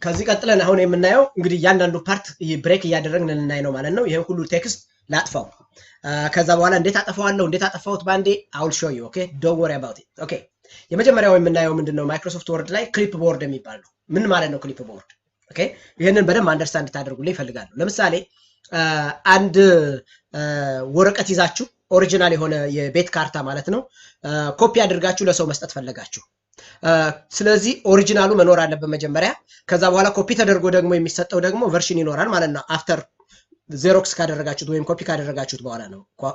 ከዚህ ቀጥለን አሁን የምናየው እንግዲህ ያንዳንዱ ፓርት ብሬክ እያደረግን እንናይ ነው ማለት ነው። ይሄን ሁሉ ቴክስት ላጥፋው ከዛ በኋላ እንዴት አጠፋዋለሁ እንዴት አጠፋውት ባንዴ I'll show you okay don't worry about it okay የመጀመሪያው የምናየው ምንድነው ማይክሮሶፍት ወርድ ላይ ክሊፕቦርድ የሚባል ነው ምን ማለት ነው ክሊፕቦርድ okay ይሄንን በደንብ አንደርስታንድ ታደርጉልኝ ይፈልጋለሁ ለምሳሌ አንድ ወረቀት ይዛችሁ ኦሪጂናል የሆነ የቤት ካርታ ማለት ነው ኮፒ አድርጋችሁ ለሰው መስጠት ፈለጋችሁ ስለዚህ ኦሪጂናሉ መኖር አለበት መጀመሪያ ከዛ በኋላ ኮፒ ተደርጎ ደግሞ የሚሰጠው ደግሞ ቨርሽን ይኖራል ማለት ነው አፍተር ዜሮክስ ካደረጋችሁት ወይም ኮፒ ካደረጋችሁት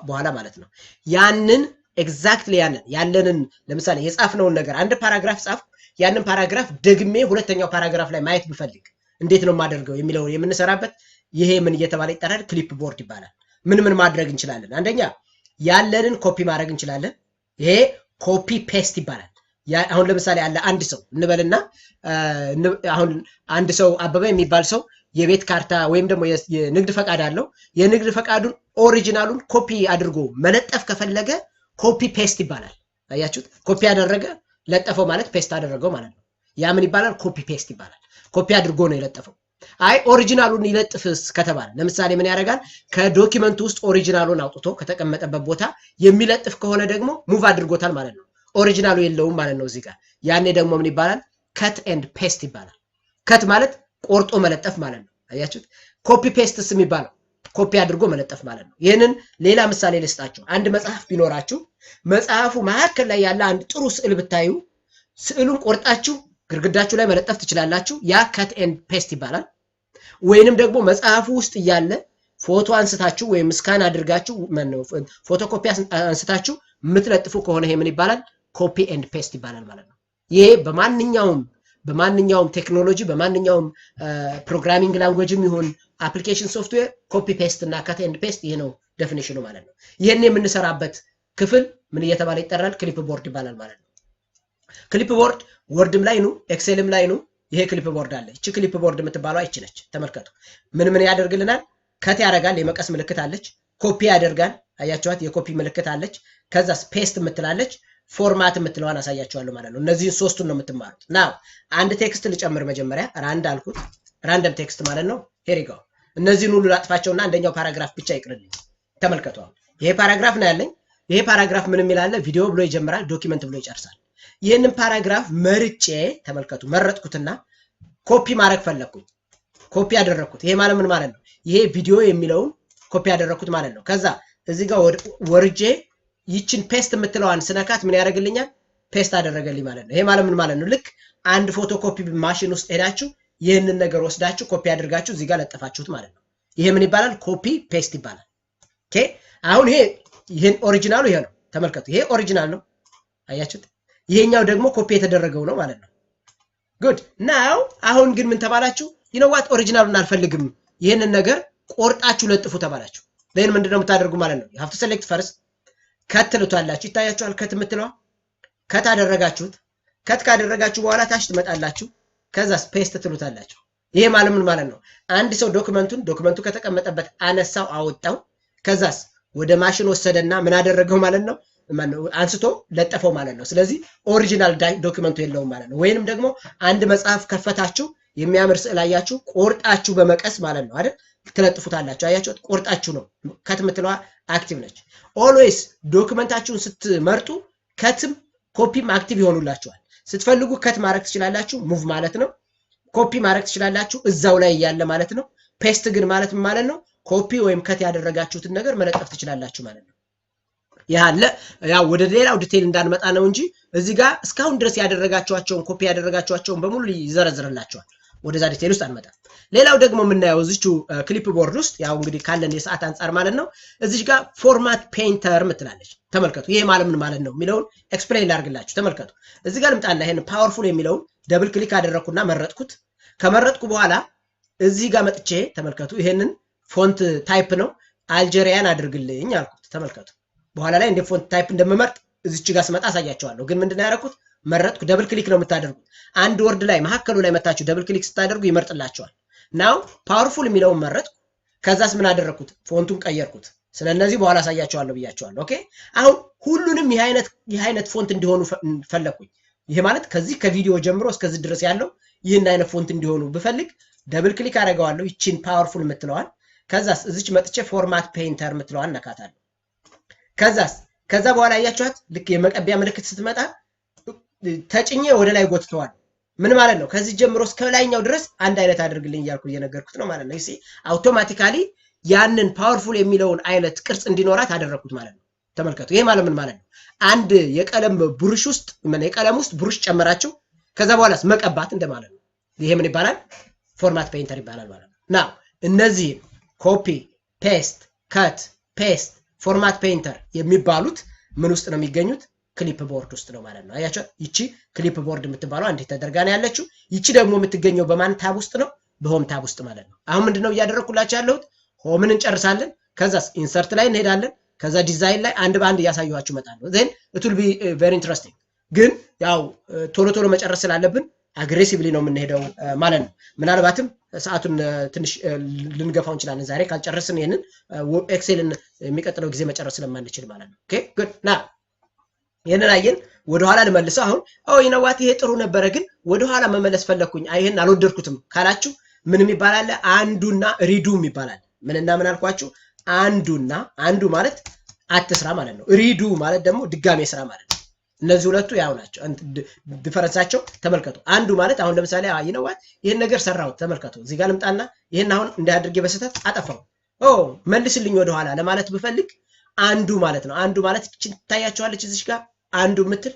በኋላ ማለት ነው ያንን ኤግዛክትሊ ያለንን ለምሳሌ የጻፍነውን ነገር አንድ ፓራግራፍ ጻፍ ያንን ፓራግራፍ ደግሜ ሁለተኛው ፓራግራፍ ላይ ማየት ብፈልግ እንዴት ነው ማደርገው የሚለው የምንሰራበት ይሄ ምን እየተባለ ይጠራል ክሊፕቦርድ ይባላል ምን ማድረግ እንችላለን አንደኛ ያለንን ኮፒ ማድረግ እንችላለን ይሄ ኮፒ ፔስት ይባላል አሁን ለምሳሌ አለ አንድ ሰው እንበልና አሁን አንድ ሰው አበበ የሚባል ሰው የቤት ካርታ ወይም ደግሞ የንግድ ፈቃድ አለው የንግድ ፈቃዱን ኦሪጂናሉን ኮፒ አድርጎ መለጠፍ ከፈለገ ኮፒ ፔስት ይባላል አያችሁት ኮፒ ያደረገ ለጠፈው ማለት ፔስት አደረገው ማለት ነው ያ ምን ይባላል ኮፒ ፔስት ይባላል ኮፒ አድርጎ ነው የለጠፈው አይ ኦሪጂናሉን ይለጥፍስ ከተባለ ለምሳሌ ምን ያደርጋል ከዶኪመንት ውስጥ ኦሪጂናሉን አውጥቶ ከተቀመጠበት ቦታ የሚለጥፍ ከሆነ ደግሞ ሙቭ አድርጎታል ማለት ነው ኦሪጂናሉ የለውም ማለት ነው እዚህ ጋር ያኔ ደግሞ ምን ይባላል ከት ኤንድ ፔስት ይባላል ከት ማለት ቆርጦ መለጠፍ ማለት ነው አያችሁት ኮፒ ፔስትስ የሚባለው ኮፒ አድርጎ መለጠፍ ማለት ነው ይሄንን ሌላ ምሳሌ ልስጣችሁ አንድ መጽሐፍ ቢኖራችሁ መጽሐፉ መሐከል ላይ ያለ አንድ ጥሩ ስዕል ብታዩ ስዕሉን ቆርጣችሁ ግርግዳችሁ ላይ መለጠፍ ትችላላችሁ ያ ከት ኤንድ ፔስት ይባላል ወይንም ደግሞ መጽሐፉ ውስጥ ያለ ፎቶ አንስታችሁ ወይም ስካን አድርጋችሁ ፎቶኮፒ አንስታችሁ ምትለጥፉ ከሆነ ይሄ ምን ይባላል ኮፒ ኤንድ ፔስት ይባላል ማለት ነው ይሄ በማንኛውም ቴክኖሎጂ በማንኛውም ፕሮግራሚንግ ላንጉዌጅም ይሁን አፕሊኬሽን ሶፍትዌር ኮፒ ፔስት እና ከት ኤንድ ፔስት ይሄ ነው ዴፊኒሽኑ ማለት ነው ይሄን የምንሰራበት ክፍል ምን እየተባለ ይጠራል ክሊፕቦርድ ይባላል ማለት ነው ክሊፕቦርድ ወርድም ላይ ነው ኤክሴልም ላይ ነው ይሄ ክሊፕቦርድ አለ እቺ ክሊፕቦርድ የምትባለው አይቺ ነች ተመልከቱ ምን ያደርግልናል ከት ያደርጋል የመቀስ ምልክት አለች ኮፒ ያደርጋል አያችኋት የኮፒ ምልክት አለች ከዛ ፔስት የምትላለች ፎርማት የምትለዋን አሳያችኋለሁ ማለት ነው እነዚህ ሶስቱን ነው የምትማሩት ናው አንድ ቴክስት ልጨምር መጀመሪያ ራንድ አልኩት ራንደም ቴክስት ማለት ነው ሄር ይጎ እነዚህን ሁሉ ላጥፋቸውና አንደኛው ፓራግራፍ ብቻ ይቅርልኝ ተመልከቱ ይሄ ፓራግራፍ ነው ያለኝ ይሄ ፓራግራፍ ምን ይላል ቪዲዮ ብሎ ይጀምራል ዶኪመንት ብሎ ይጨርሳል ይሄንን ፓራግራፍ መርጬ ተመልከቱ መረጥኩትና ኮፒ ማድረግ ፈለኩኝ ኮፒ ያደረኩት ይሄ ማለት ምን ማለት ነው ይሄ ቪዲዮ የሚለውን ኮፒ ያደረኩት ማለት ነው ከዛ እዚህ ጋር ወርጄ ይችን ፔስት የምትለዋን ስነካት ምን ያደርግልኛል ፔስት አደረገልኝ ማለት ነው ይሄ ማለት ምን ማለት ነው ልክ አንድ ፎቶኮፒ ማሽን ውስጥ ሄዳችሁ ይሄንን ነገር ወስዳችሁ ኮፒ አድርጋችሁ እዚህ ጋር ለጠፋችሁት ማለት ነው ይሄ ምን ይባላል ኮፒ ፔስት ይባላል ኦኬ አሁን ይሄን ኦሪጂናሉ ይሄ ነው ተመልከቱ ይሄ ኦሪጂናል ነው አያችሁት ይሄኛው ደግሞ ኮፒ የተደረገው ነው ማለት ነው ጉድ ናው አሁን ግን ምን ተባላችሁ you know what ኦሪጂናሉን አልፈልግም ይሄንን ነገር ቆርጣችሁ ለጥፉ ተባላችሁ ለምን ምንድነው የምታደርጉ ማለት ነው you have to select first ከት ትሉታላችሁ ይታያችኋል ከት የምትለው ከት አደረጋችሁት ከት ካደረጋችሁ በኋላ ታች ትመጣላችሁ ከዛ ፔስት ትሉታላችሁ ይሄ ማለት ምን ማለት ነው አንድ ሰው ዶክመንቱ ከተቀመጠበት አነሳው አወጣው ከዛስ ወደ ማሽን ወሰደና ምን አደረገው ማለት ነው አንስቶ ለጠፈው ማለት ነው ስለዚህ ኦሪጂናል ዶክመንቱ የለውም ማለት ነው ወይንም ደግሞ አንድ መጽሐፍ ከፈታችሁ የሚያምር ስዕል አያችሁ ቆርጣችሁ በመቀስ ማለት ነው አይደል ትለጥፉታላችሁ አያችሁ ቆርጣችሁ ነው ከት የምትለዋ አክቲቭ ነች ኦልዌይስ ዶክመንታችሁን ስትመርጡ ከትም ኮፒም አክቲቭ ይሆኑላችኋል ስትፈልጉ ከት ማድረግ ትችላላችሁ ሙቭ ማለት ነው ኮፒ ማድረግ ትችላላችሁ እዛው ላይ ያለ ማለት ነው ፔስት ግን ማለት ነው ኮፒ ወይም ከት ያደረጋችሁትን ነገር መለጠፍ ትችላላችሁ ማለት ነው ያው ወደ ሌላው ዲቴል እንዳንመጣ ነው እንጂ እዚህ ጋር እስካሁን ድረስ ያደረጋችኋቸውን ኮፒ ያደረጋችኋቸውን በሙሉ ይዘረዝርላችኋል ወደዛ ዲቴል ውስጥ አንመጣ ሌላው ደግሞ የምናየው እዚቹ ክሊፕቦርድ ውስጥ ያው እንግዲህ ካለን የሰዓት አንፃር ማለት ነው እዚህ ጋር ፎርማት ፔይንተር ምትላለች ተመልከቱ ይሄ ማለት ምን ማለት ነው የሚለውን ኤክስፕሌን ላድርግላችሁ ተመልከቱ እዚህ ጋር ልምጣና ይሄን ፓወርፉል የሚለውን ደብል ክሊክ አደረኩና መረጥኩት ከመረጥኩ በኋላ እዚህ ጋር መጥቼ ተመልከቱ ይሄንን ፎንት ታይፕ ነው አልጄሪያን አድርግልኝ አልኩት ተመልከቱ በኋላ ላይ እንደ ፎንት ታይፕ እንደምመርጥ እዚች ጋር ስመጣ አሳያችኋለሁ ግን ምንድነው ያደረኩት መረጥኩ ደብል ክሊክ ነው የምታደርጉት አንድ ወርድ ላይ መሐከሉ ላይ መታችሁ ደብል ክሊክ ስታደርጉ ይመርጥላችኋል ናው ፓወርፉል የሚለውን መረጥኩ ከዛስ ምን አደረኩት ፎንቱን ቀየርኩት ስለነዚህ በኋላ አሳያችኋለሁ ብያችኋለሁ ኦኬ አሁን ሁሉንም ይሄ አይነት ፎንት እንዲሆኑ ፈለኩኝ ይሄ ማለት ከዚህ ከቪዲዮ ጀምሮ እስከዚህ ድረስ ያለው ይህን አይነት ፎንት እንዲሆኑ ብፈልግ ደብል ክሊክ አደርገዋለሁ ይቺን ፓወርፉል የምትለዋል ከዛስ እዚች መጥቼ ፎርማት ፔይንተር የምትለዋል ነካታለሁ ከዛ በኋላ ያያችኋት ልክ የመቀቢያ ምልክት ስትመጣ ተጭኜ ወደ ላይ ጎትተዋል ምን ማለት ነው ከዚህ ጀምሮ እስከ ላይኛው ድረስ አንድ አይነት አድርግልኝ እያልኩ እየነገርኩት ነው ማለት ነው እሺ አውቶማቲካሊ ያንን ፓወርፉል የሚለውን አይነት ቅርጽ እንዲኖራት አደረኩት ማለት ነው ተመልከቱ ይሄ ማለት ምን ማለት ነው አንድ የቀለም ብሩሽ ውስጥ የቀለም ውስጥ ብሩሽ ጨመራችሁ ከዛ በኋላስ መቀባት እንደማለት ነው ይሄ ምን ይባላል ፎርማት ፔይንተር ይባላል ማለት ነው ናው እነዚህ ኮፒ ፔስት ካት ፔስት ፎርማት ፔይንተር የሚባሉት ምን ውስጥ ነው የሚገኙት ክሊፕቦርድ ውስጥ ነው ማለት ነው አያችሁ ይቺ ክሊፕቦርድ የምትባለው አንዴ ተደርጋ ነው ያለችው ይቺ ደግሞ የምትገኘው በማን ታብ ውስጥ ነው በሆም ታብ ውስጥ ማለት ነው አሁን ምንድነው ያደረኩላችሁ ያለሁት ሆምን እንጨርሳለን ከዛስ ኢንሰርት ላይ እንሄዳለን ከዛ ዲዛይን ላይ አንድ ባንድ ያሳዩዋችሁ መጣለሁ then it will be very interesting ግን ያው ቶሎ መጨረስ ስላለብን አግሬሲቭሊ ነው የምንሄደው ማለት ነው ምናልባትም ሰዓቱን ትንሽ ልንገፋው እንችላለን ዛሬ ካልጨረስን ይሄንን ኤክሴልን የሚቀጥለው ጊዜ መጨረስ ስለማንችል ማለት ነው ኦኬ ጉድ ና ይሄንን አይን ወደ ኋላ ልመልሰው አሁን ይነዋት ይሄ ጥሩ ነበረ ግን ወደ ኋላ መመለስ ፈለኩኝ አይሄን አልወደድኩትም ካላችሁ ምንም ይባላል አንዱና ሪዱ ይባላል ምንና ምን አልኳችሁ አንዱ ማለት አትስራ ማለት ነው ሪዱ ማለት ደግሞ ድጋሜ ስራ ማለት ነው እነዚህ ሁለቱ ያው ናቸው ዲፈረንሳቸው ተመልከቱ አንዱ ማለት አሁን ለምሳሌ ይነዋት ይሄን ነገር ሰራው ተመልከቱ እዚህ ጋር ልምጣና ይሄን አሁን እንዳያድርጌ በስተት አጠፋው መልስልኝ ወደ ኋላ ለማለት ብፈልግ አንዱ ማለት ነው አንዱ ማለት ታያችኋለች እዚህ ጋር አንዱ ምትል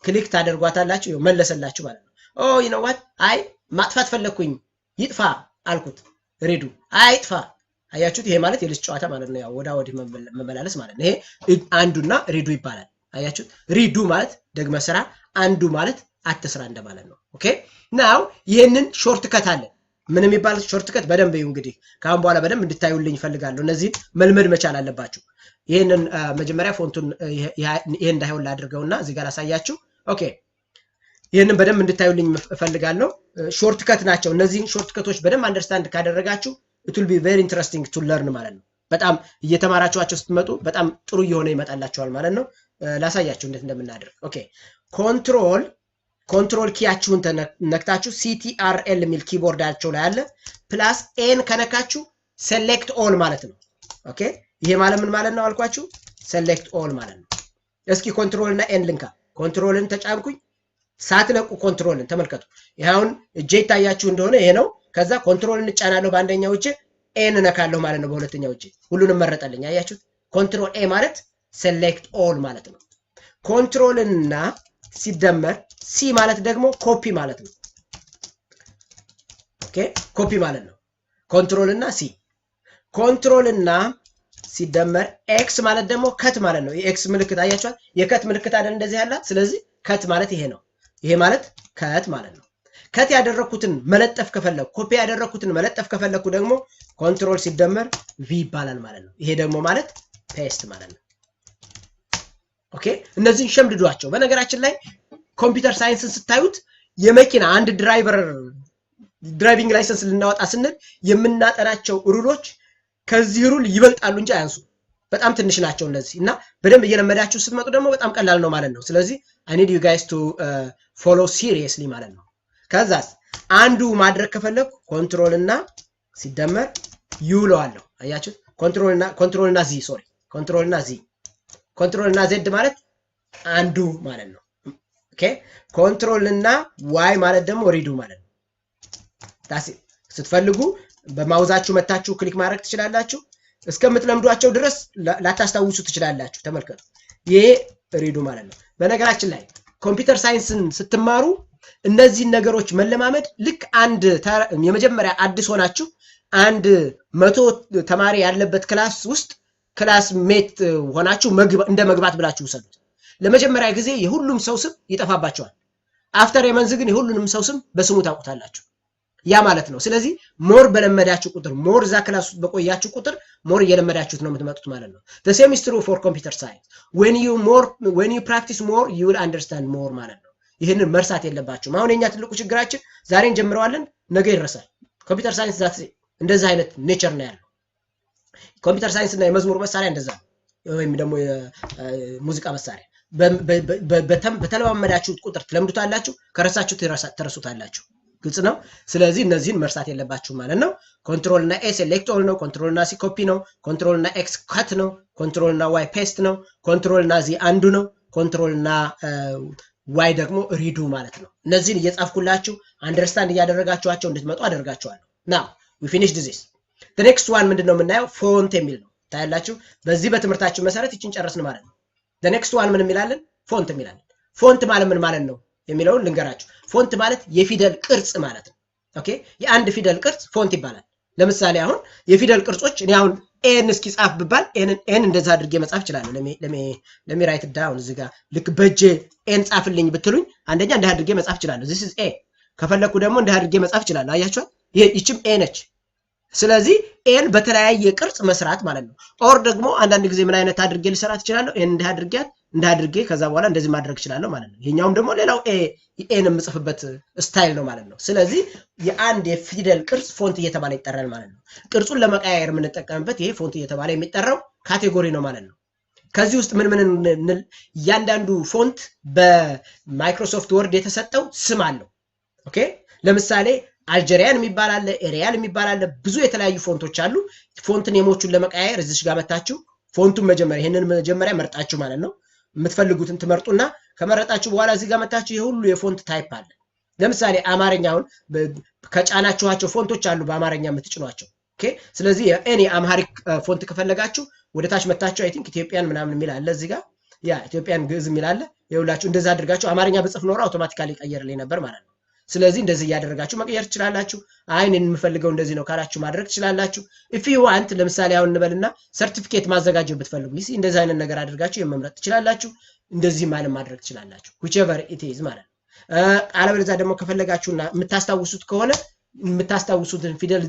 ክሊክ ታደርጓታላችሁ መለሰላችሁ ማለት ነው ይነዋት አይ ማጥፋት ፈለኩኝ ይጥፋ አልኩት ሪዱ አይጥፋ አያችሁት ይሄ ማለት የልጅ ጨዋታ ማለት ነው ያው ወዲህ መመላለስ ማለት ነው ይሄ አንዱና ሪዱ ይባላል አያችሁት ሪዱ ማለት ደግመ ስራ አንዱ ማለት አትስራ እንደማለት ነው ኦኬ ናው ይሄንን ሾርት ከት አለ ምንም ይባል ሾርት ከት በደንብ ይሁን እንግዲህ ካሁን በኋላ በደንብ እንድታዩልኝ ፈልጋለሁ እነዚህ መልመድ መቻል አለባችሁ ይሄንን መጀመሪያ ፎንቱን ይሄ እንዳይሆን ላድርገውና እዚህ ጋር አሳያችሁ ኦኬ ይሄንን በደንብ እንድታዩልኝ ፈልጋለሁ ሾርት ከት ናቸው እነዚህ ሾርት ከቶች በደንብ አንደርስታንድ ካደረጋችሁ it will be very interesting to learn ማለት ነው በጣም እየተማራችኋቸው ስትመጡ በጣም ጥሩ እየሆነ ይመጣላችኋል ማለት ነው ላሳያችሁ እንዴት እንደምናደርግ ኦኬ ኮንትሮል ኪያችሁን ተነክታችሁ CTRL ሚል ኪቦርዳቸው ላይ አለ ፕላስ ኤን ከነካችሁ ሴሌክት ኦል ማለት ነው ኦኬ ይሄ ማለት ምን ማለት ነው አልኳችሁ ሴሌክት ኦል ማለት ነው እስኪ ኮንትሮል እና ኤን ልንካ ኮንትሮልን ተጫንኩኝ ሳትለቁ ኮንትሮልን ተመልከቱ ይሄውን እጄ ታያችሁ እንደሆነ ይሄ ነው ከዛ ኮንትሮልን ጫናለሁ በአንደኛው እጄ ኤን ነካለሁ ማለት ነው በሁለተኛው እጄ ሁሉንም መረጠልኝ አያችሁት ኮንትሮል ኤ ማለት ሴሌክት ኦል ማለት ነው ኮንትሮልና ሲደመር ሲ ማለት ደግሞ ኮፒ ማለት ነው ኦኬ ኮፒ ማለት ነው ኮንትሮልና ሲ ኮንትሮልና ሲደመር ኤክስ ማለት ደግሞ ከት ማለት ነው የኤክስ ምልክት አያችኋል የከት ምልክት አይደል እንደዚህ ያላት ስለዚህ ከት ማለት ይሄ ነው ይሄ ማለት ከት ማለት ነው ከት ያደረኩትን መለጠፍ ከፈለኩ ኮፒ ያደረኩትን መለጠፍ ከፈለኩ ደግሞ ኮንትሮል ሲደመር ቪ ይባላል ማለት ነው ይሄ ደግሞ ማለት ፔስት ማለት ነው ኦኬ እነዚህን ሸምድዷቸው በነገራችን ላይ ኮምፒውተር ሳይንስን ስታዩት የመኪና አንድ ድራይቪንግ ላይሰንስ ልናወጣ ስንል የምናጠናቸው ሩሎች ከዚህ ሩል ይበልጣሉ እንጂ አያንሱ በጣም ትንሽ ናቸው እነዚህ እና በደንብ እየለመዳችሁ ስትመጡ ደግሞ በጣም ቀላል ነው ማለት ነው ስለዚህ I need you guys to follow seriously ማለት ነው ከዛስ አንዱ ማድረግ ከፈለኩ ኮንትሮል እና ሲደመር ዩ ለዋለሁ አያችሁ ኮንትሮል እና ዚ ሶሪ ኮንትሮል እና ዜድ ማለት አንዱ ማለት ነው ኦኬ ኮንትሮል እና ዋይ ማለት ደግሞ ሪዱ ማለት ነው ታሲ ስትፈልጉ በማውዛችሁ መታችሁ ክሊክ ማድረግ ትችላላችሁ እስከምትለምዷቸው ድረስ ላታስታውሱ ትችላላችሁ ተመልከቱ ይሄ ሪዱ ማለት ነው በነገራችን ላይ ኮምፒውተር ሳይንስን ስትማሩ እነዚህ ነገሮች መለማመድ ልክ አንድ የመጀመሪያ አዲስ ሆናችሁ አንድ 100 ተማሪ ያለበት ክላስ ውስጥ ክላስ ሜት ሆናችሁ እንደ መግባት ብላችሁ ወሰዱት ለመጀመሪያ ጊዜ የሁሉም ሰው ስም ይጠፋባቸዋል አፍተር የመንዝ ግን የሁሉንም ሰው ስም በስሙ ታውቁታላችሁ ያ ማለት ነው ስለዚህ ሞር በለመዳችሁ ቁጥር ሞር ዛ ክላስ ውስጥ በቆያችሁ ቁጥር ሞር እየለመዳችሁት ነው የምትመጡት ማለት ነው the same is true for computer science when you practice more you will understand more ማለት ነው ይሄንን መርሳት የለባችሁም አሁን የኛ ትልቁ ችግራችን ዛሬን ጀምረዋለን ነገ ይረሳል ኮምፒውተር ሳይንስ ዛት እንደዛ አይነት ኔቸር ነው ያለው ኮምፒውተር ሳይንስ እና የመዝሙር መሳሪያ እንደዛ ወይም ደግሞ የሙዚቃ መሳሪያ በተለማመዳችሁት ቁጥር ትለምዱታላችሁ ከረሳችሁት ተረሱታላችሁ ግልጽ ነው ስለዚህ እነዚህን መርሳት የለባችሁ ማለት ነው ኮንትሮል እና ኤ ሴሌክት ኦል ነው ኮንትሮል እና ሲ ኮፒ ነው ኮንትሮል እና ኤክስ ካት ነው ኮንትሮል እና ዋይ ፔስት ነው ኮንትሮል እና ዚ አንዱ ነው ኮንትሮል እና ዋይ ደግሞ ሪዱ ማለት ነው እነዚህን እየጻፍኩላችሁ አንደርስታንድ እያደረጋችኋቸው እንድትመጡ አደርጋችኋለሁ now we finished this the next one ምንድነው የምናየው ፎንት የሚል ነው ታያላችሁ በዚህ በትምህርታችን መሰረት እቺን ጨረስን ማለት ነው the next one ምን የሚላለን ፎንት የሚላለን ፎንት ማለት ምን ማለት ነው የሚለውን ልንገራችሁ ፎንት ማለት የፊደል ቅርጽ ማለት ነው ኦኬ የአንድ ፊደል ቅርጽ ፎንት ይባላል ለምሳሌ አሁን የፊደል ቅርጾች እኔ አሁን ኤን እስኪ ጻፍ ብባል ኤን እንደዛ አድርጌ መጻፍ ይችላል ለሚ ራይት ዳውን እዚህ ጋር ልክ በጄ ኤን ጻፍልኝ ብትሉኝ አንደኛ እንደ አድርጌ መጻፍ ይችላል this is a ከፈለኩ ደግሞ እንደ አድርጌ መጻፍ ይችላል አያችሁ ይህችም ኤ ነች ስለዚህ ኤን በተለያየ ቅርጽ መስራት ማለት ነው ኦር ደግሞ አንዳንድ ጊዜ ምን አይነት አድርጌ ልሰራት ይችላል ኤን እንደ አድርጌ ከዛ በኋላ እንደዚህ ማድረግ ይችላል ማለት ነው ይሄኛውም ደግሞ ሌላው ኤን የምጽፍበት ስታይል ነው ማለት ነው ስለዚህ የአንድ የፊደል ቅርጽ ፎንት እየተባለ ይጠራል ማለት ነው ቅርጹን ለመቀያየር የምንጠቀምበት ይሄ ፎንት እየተባለ የሚጠራው ካቴጎሪ ነው ማለት ነው ከዚህ ውስጥ ምን ያንዳንዱ ፎንት በማይክሮሶፍት ወርድ የተሰጠው ስም አለው ኦኬ ለምሳሌ አልጄሪያን የሚባል አለ ኤሪያል የሚባል አለ ብዙ የተለያዩ ፎንቶች አሉ ፎንት ኔሞቹን ለመቀያየር እዚሽ ጋር መታችሁ ፎንቱን መጀመሪያ ይሄንን መጀመሪያ መርጣችሁ ማለት ነው የምትፈልጉትን ትመርጡና ከመረጣችሁ በኋላ እዚህ ጋር መታችሁ የሁሉ የፎንት ታይፕ አለ ለምሳሌ አማርኛውን ከጫናችኋቸው ፎንቶች አሉ በአማርኛ የምትጭኗቸው ኦኬ ስለዚህ እኔ አምሃሪክ ፎንት ከፈለጋችሁ ወደታች መታችሁ አይ ቲንክ ኢትዮጵያን ምናምን የሚል አለ እዚህ ጋር ያ ኢትዮጵያን ግዕዝ የሚል አለ ይኸውላችሁ እንደዛ አድርጋችሁ አማርኛ በጽፍ ኖር አውቶማቲካሊ ቀየርልኝ ነበር ማለት ነው ስለዚህ እንደዚህ ያደረጋችሁ መቀየር ትችላላችሁ አይኔን የምፈልገው እንደዚህ ነው ካላችሁ ማድረግ ትችላላችሁ if you want ለምሳሌ አሁን እንበልና ሰርቲፊኬት ማዘጋጀት ብትፈልጉ ይሲ እንደዚህ አይነት ነገር አድርጋችሁ የመምረጥ ትችላላችሁ እንደዚህ ማድረግ ትችላላችሁ whichever it is ማለት ነው አለበለዚያ ደግሞ ከፈለጋችሁና የምታስታውሱት ከሆነ የምታስታውሱትን ፊደል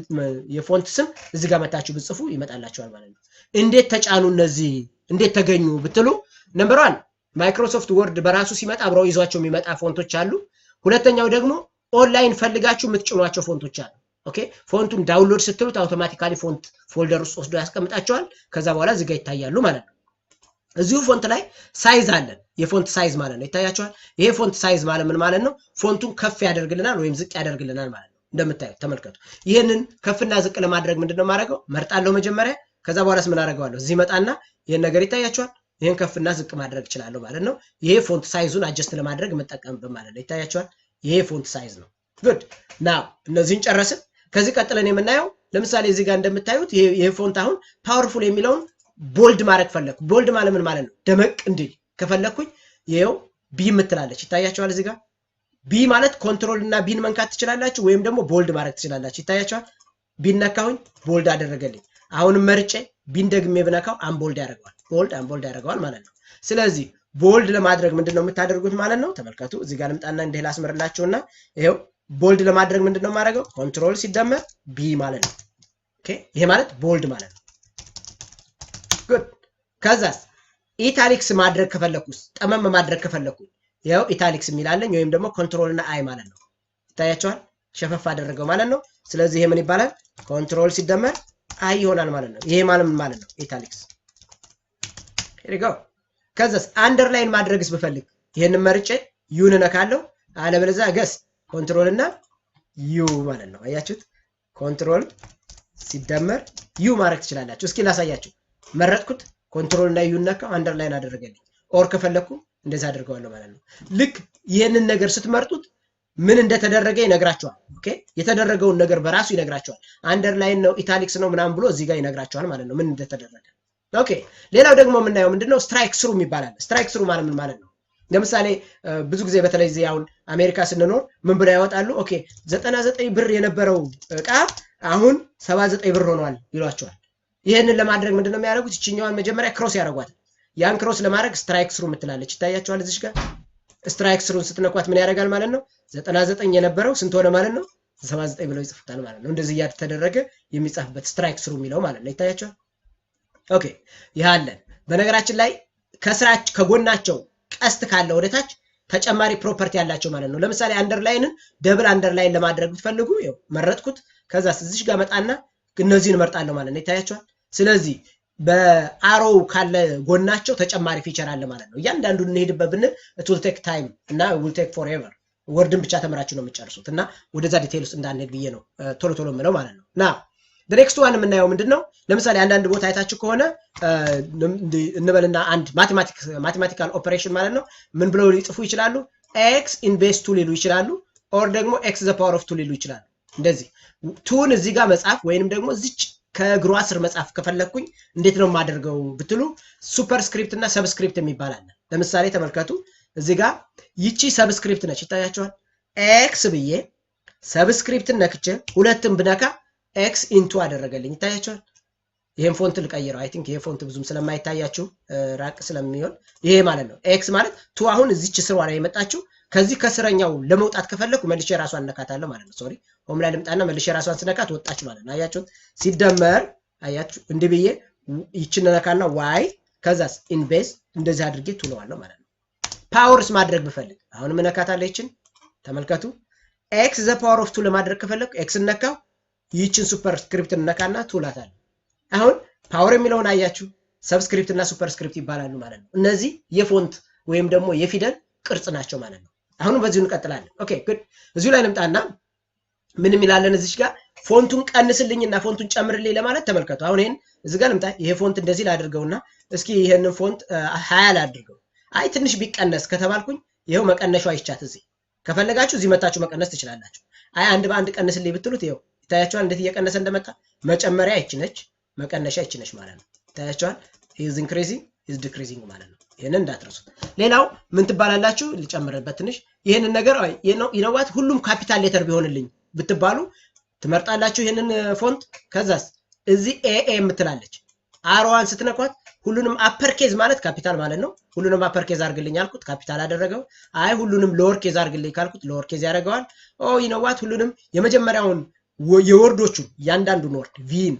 የፎንት ስም እዚህ ጋር መታችሁ ብጽፉ ይመጣላችኋል ማለት ነው እንዴት ተጫኑ እነዚህ እንዴት ተገኙ ብትሉ ነምበር 1 ማይክሮሶፍት ወርድ በራሱ ሲመጣ አብረው ይዟቸው የሚመጣ ፎንቶች አሉ ሁለተኛው ደግሞ ኦንላይን ፈልጋችሁ የምትጭኗቸው ፎንቶች አሉ ኦኬ ፎንቱን ዳውንሎድ ስትሉት አውቶማቲካሊ ፎንት ፎልደር ውስጥ ወስዶ ያስቀምጣቸዋል ከዛ በኋላ እዚህ ጋር ይታያሉ ማለት ነው እዚሁ ፎንት ላይ ሳይዝ አለን የፎንት ሳይዝ ማለት ነው ይታያችኋል ይሄ ፎንት ሳይዝ ማለት ምን ማለት ነው ፎንቱን ከፍ ያደርግልናል ወይም ዝቅ ያደርግልናል ማለት ነው እንደምታዩት ተመልከቱ ይሄንን ከፍና ዝቅ ለማድረግ ምንድነው ማድረገው መርጣለሁ መጀመሪያ ከዛ በኋላስ ምን አደርጋለሁ እዚህ መጣና ይሄን ነገር ይታያችኋል ይሄን ከፍና ዝቅ ማድረግ ይችላል ማለት ነው ይሄ ፎንት ሳይዙን አጀስት ለማድረግ መጠቀምበት ማለት ነው ይታያችኋል ይሄ ፎንት ሳይዝ ነው good now እነዚህን ጨረስን ከዚህ ቀጥለን የምናየው ለምሳሌ እዚህ ጋር እንደምታዩት ይሄ ፎንት አሁን ፓወርፉል የሚለውን ቦልድ ማድረግ ፈለኩ ቦልድ ማለት ምን ማለት ነው ደመቅ እንዲል ከፈለኩኝ ይሄው ቢ ምትላለች ይታያችኋል እዚህ ጋር ቢ ማለት ኮንትሮል እና ቢን መንካት ትችላላችሁ ወይም ደግሞ ቦልድ ማድረግ ትችላላችሁ ይታያችኋል ቢን ነካሁኝ ቦልድ አደረገልኝ አሁንም መርጬ ቢን ደግሜ ብነካው አንቦልድ ያደርጋል ቦልድ አንቦልድ ያደርጋል ማለት ነው ስለዚህ ቦልድ ለማድረግ ምንድነው የምታደርጉት ማለት ነው ተመልከቱ እዚህ ጋር ልምጣና እንደ ላስመርላችሁና ይሄው ቦልድ ለማድረግ ምንድነው ማድረገው ኮንትሮል ሲደመር ቢ ማለት ነው ኦኬ ይሄ ማለት ቦልድ ማለት ነው good ከዛስ ኢታሊክስ ማድረግ ከፈለኩስ ጠመም ማድረግ ከፈለኩ ያው ኢታሊክስ የሚላለኝ ወይም ደግሞ ኮንትሮል እና አይ ማለት ነው ይታያችኋል ሸፈፍ አደረገው ማለት ነው ስለዚህ ይሄ ምን ይባላል ኮንትሮል ሲደመር አይ ይሆናል ማለት ነው ይሄ ማለት ነው ኢታሊክስ here we go ከዛስ አንደርላይን ማድረግስ በፈልግ ይሄንን መርጬ ዩን ነካለው አለበለዚያ ገስ ኮንትሮል እና ዩ ማለት ነው አያችሁት ኮንትሮል ሲደመር ዩ ማድረግ ትችላላችሁ እስኪ ላሳያችሁ መረጥኩት ኮንትሮል እና ዩ ነካው አንደርላይን አደረገልኝ ኦር ከፈለኩ እንደዛ አድርገዋለሁ ማለት ነው ልክ ይሄንን ነገር ስትመርጡት ምን እንደተደረገ ይነግራችኋል ኦኬ የተደረገውን ነገር በራሱ ይነግራችኋል አንደርላይን ነው ኢታሊክስ ነው ምናምን ብሎ እዚህ ጋር ይነግራችኋል ማለት ነው ምን እንደተደረገ ኦኬ ሌላው ደግሞ የምናየው ምንድነው ስትራይክ ስሩ ይባላል ስትራይክ ስሩ ማለት ምን ማለት ነው ለምሳሌ ብዙ ጊዜ በተለይ እዚህ አሁን አሜሪካ ስንኖር ምን ብለው ያወጣሉ ኦኬ 99 ብር የነበረው ዕቃ አሁን 79 ብር ሆኗል ይሏቸዋል ይሄንን ለማድረግ ምንድነው የሚያደርጉት እቺኛዋን መጀመሪያ ክሮስ ያደርጓታል ያን ክሮስ ለማድረግ ስትራይክ ስሩ ምትላለች ይታያችኋል እዚህ ጋር ስትራይክ ስሩን ስትነኳት ምን ያደርጋል ማለት ነው 99 የነበረው ስንት ሆነ ማለት ነው 79 ብለው ይጽፉታል ማለት ነው እንደዚህ ያተደረገ የሚጻፍበት ስትራይክ ስሩ የሚለው ማለት ነው ይታያችኋል ኦኬ ይሃለን በነገራችን ላይ ከስራች ከጎናቸው ቀስት ካለ ወደታች ተጨማሪ ፕሮፐርቲ ያላቸው ማለት ነው ለምሳሌ አንደርላይንን ደብል አንደርላይን ለማድረግ ብትፈልጉ ይሄው መረጥኩት ከዛስ እዚህ ጋር መጣና እነዚህን መርጣለሁ ማለት ነው ይታያችኋል ስለዚህ በአሮው ካለ ጎናቸው ተጨማሪ ፊቸር አለ ማለት ነው እያንዳንዱን እንሄድበት ብንል it will take time እና it will take forever ወርድን ብቻ ተመራችሁ ነው የምትጨርሱት እና ወደዛ ዲቴል ውስጥ እንዳንሄድ ብዬ ነው ቶሎ ቶሎ ምለው ማለት ነው። ና the next one የምናየው ምንድነው ለምሳሌ አንዳንድ ቦታ አይታችሁ ከሆነ እንበልና አንድ ማቴማቲካል ኦፐሬሽን ማለት ነው ምን ብለው ሊጽፉ ይችላሉ x in base 2 ሊሉ ይችላሉ or ደግሞ x the power of 2 ሊሉ ይችላሉ። እንደዚህ 2ን እዚህ ጋር መጻፍ ወይንም ደግሞ እዚች ከግሯ ስር መጻፍ ከፈለኩኝ እንዴት ነው ማደርገው ብትሉ ሱፐርስክሪፕት እና ሰብስክሪፕት የሚባል አለ። ለምሳሌ ተመልከቱ እዚህ ጋር ይቺ ሰብስክሪፕት ነች ይታያችኋል። x ብዬ ሰብስክሪፕትን ነክቼ ሁለትን ብነካ x into አደረገልኝ ይታያችኋል። ይሄን ፎንት ልቀይረው አይ ቲንክ ይሄ ፎንት ብዙም ስለማይታያችሁ ራቅ ስለሚሆን ይሄ ማለት ነው x ማለት ቱ አሁን እዚች ስሯ ላይ የመጣችው ከዚህ ከስረኛው ለመውጣት ከፈለኩ መልሼ ራሷን ነካታለሁ ማለት ነው። ሶሪ ሆም ላይ ልምጣና መልሼ ራሷን ስነካት ወጣች ማለት ነው። አያችሁ ሲደመር አያችሁ እንዲህ ብዬ ይችን ነካና y ከዛስ ኢን ቤዝ እንደዚህ አድርጌ ትለዋለሁ ማለት ነው። ፓወርስ ማድረግ ብፈልግ አሁን መነካታለሁ ይችን ተመልከቱ x the power of 2 ለማድረግ ከፈለኩ x ነካው ይችን ሱፐርስክሪፕት ነካና ትውላታለሁ። አሁን ፓወር የሚለውን አያችሁ ሰብስክሪፕት እና ሱፐርስክሪፕት ይባላሉ ማለት ነው። እነዚህ የፎንት ወይም ደግሞ የፊደል ቅርጽ ናቸው ማለት ነው። አሁን በዚሁ እንቀጥላለን። ኦኬ ጉድ እዚሁ ላይ ልምጣና ምን የሚላለን እዚች ጋር ፎንቱን ቀንስልኝና ፎንቱን ጨምርልኝ ለማለት ተመልከቱ። አሁን ይሄን እዚህ ጋር ልምጣ ይሄ ፎንት እንደዚህ ላድርገውና እስኪ ይሄንን ፎንት 20 ላድርገው። አይ ትንሽ ቢቀነስ ከተባልኩኝ ይሄው መቀነሻው አይቻት እዚህ ከፈለጋችሁ እዚህ መታችሁ መቀነስ ትችላላችሁ። አይ አንድ በአንድ ቀንስልኝ ብትሉት ይሄው ይታያችኋል እንዴት እየቀነሰ እንደመጣ መጨመሪያ ይችነች መቀነሻ ይችነች ማለት ነው። ይታያችኋል is increasing is decreasing ማለት ነው። ይሄንን እንዳትረሱት። ሌላው ምን ትባላላችሁ ልጨምርበት ትንሽ ይሄንን ነገር ይነዋት ሁሉም ካፒታል ሌተር ቢሆንልኝ ብትባሉ ትመርጣላችሁ ይሄንን ፎንት ከዛስ እዚህ ኤኤ የምትላለች አሮዋን ስትነኳት ሁሉንም አፐር ኬዝ ማለት ካፒታል ማለት ነው። ሁሉንም አፐር ኬዝ አድርግልኝ አልኩት ካፒታል አደረገው። አይ ሁሉንም ሎወር ኬዝ አድርግልኝ ካልኩት ሎወር ኬዝ ያደርገዋል። ኦ ይነዋት ሁሉንም የመጀመሪያውን የወርዶቹ ያንዳንዱን ወርድ ቪን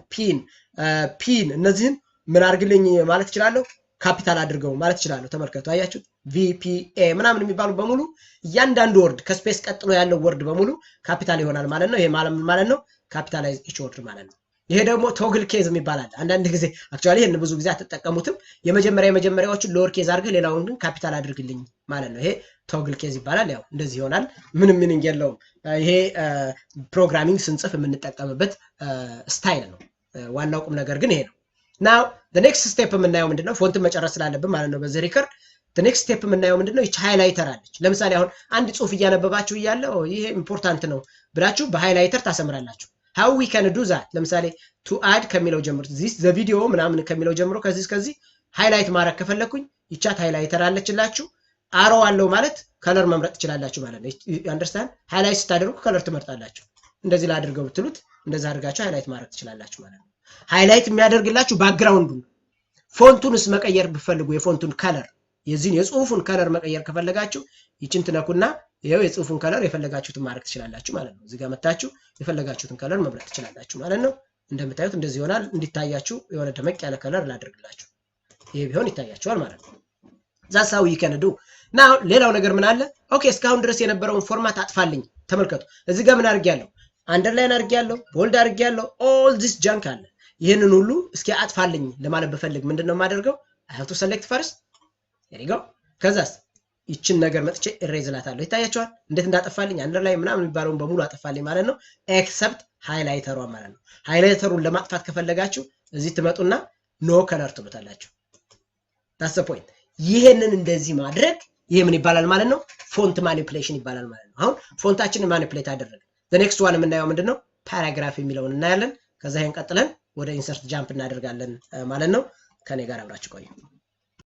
ፒን እነዚህን ምን አድርግልኝ ማለት ይችላል ካፒታል አድርገው ማለት ይችላል። ተመልከቱ አያችሁ ቪፒኤ ምናምን የሚባሉ በሙሉ ያንዳንዱ ወርድ ከስፔስ ቀጥሎ ያለው ወርድ በሙሉ ካፒታል ይሆናል ማለት ነው። ይሄ ማለት ነው ካፒታላይዝ ኢች ወርድ ማለት ነው። ይሄ ደግሞ ቶግል ኬዝ የሚባላል አንዳንድ ጊዜ አክቹአሊ ይሄን ብዙ ጊዜ አትጠቀሙትም። የመጀመሪያዎቹን ሎወር ኬዝ አድርገህ ሌላውን ግን ካፒታል አድርግልኝ ማለት ነው። ይሄ ቶግል ኬዝ ይባላል። ያው እንደዚህ ይሆናል። ምንም ሚኒንግ የለውም። ይሄ ፕሮግራሚንግ ስንጽፍ የምንጠቀምበት ስታይል ነው። ዋናው ቁም ነገር ግን ይሄ ነው። ናው the next step የምናየው ምንድነው ፎንት መጨረስ ስላለብን ማለት ነው በዚህ ሪከርድ the next step የምናየው ምንድነው ይች ሃይላይተር አለች። ለምሳሌ አሁን አንድ ጽሁፍ እያነበባችሁ እያለ ይሄ ኢምፖርታንት ነው ብላችሁ በሃይላይተር ታሰምራላችሁ። how we can do that ለምሳሌ to add ከሚለው ጀምሮ this the video ምናምን ከሚለው ጀምሮ ከዚህ ሃይላይት ማድረግ ከፈለኩኝ ይቻት ሃይላይተር አለችላችሁ። አሮ አለው ማለት ከለር መምረጥ ትችላላችሁ ማለት ነው። አንደርስታንድ ሃይላይት ስታደርጉ ከለር ትመርጣላችሁ። እንደዚህ ላድርገው ብትሉት እንደዛ አድርጋችሁ ሃይላይት ማድረግ ትችላላችሁ ማለት ነው። ሃይላይት የሚያደርግላችሁ ባክግራውንዱን ፎንቱንስ መቀየር ብፈልጉ የፎንቱን ከለር የዚህን የጽሁፉን ከለር መቀየር ከፈለጋችሁ ይችን ትነኩና ይሄው የጽሁፉን ከለር የፈለጋችሁትን ማድረግ ትችላላችሁ ማለት ነው። እዚህ ጋር መጣችሁ የፈለጋችሁትን ከለር መምረጥ ትችላላችሁ ማለት ነው። እንደምታዩት እንደዚህ ይሆናል። እንዲታያችሁ የሆነ ደመቅ ያለ ከለር ላድርግላችሁ። ይሄ ቢሆን ይታያችኋል ማለት ነው። that's how you can do now ሌላው ነገር ምን አለ ኦኬ እስካሁን ድረስ የነበረውን ፎርማት አጥፋልኝ ተመልከቱ። እዚህ ጋር ምን አድርጌያለሁ አንደርላይን አድርጌያለሁ ቦልድ አድርጌያለሁ all this junk አለ። ይሄንን ሁሉ እስኪ አጥፋልኝ ለማለት በፈልግ ምንድነው የማደርገው I have to select first here you go ከዛስ ይችን ነገር መጥቼ ኢሬዝ ላታለሁ። ይታያችኋል እንዴት እንዳጠፋልኝ አንደርላይን ምናምን የሚባለውን በሙሉ አጠፋልኝ ማለት ነው ኤክሰፕት ሃይላይተሯ ማለት ነው። ሃይላይተሩን ለማጥፋት ከፈለጋችሁ እዚህ ትመጡና ኖ ከለር ትሉታላችሁ። that's the point ይሄንን እንደዚህ ማድረግ ይሄ ምን ይባላል ማለት ነው ፎንት ማኒፑሌሽን ይባላል ማለት ነው። አሁን ፎንታችንን ማኒፑሌት አደረግን። the next one የምናየው ምንድነው ፓራግራፍ የሚለውን እናያለን። ከዛ ይሄን ቀጥለን ወደ ኢንሰርት ጃምፕ እናደርጋለን ማለት ነው። ከኔ ጋር አብራችሁ ቆዩ።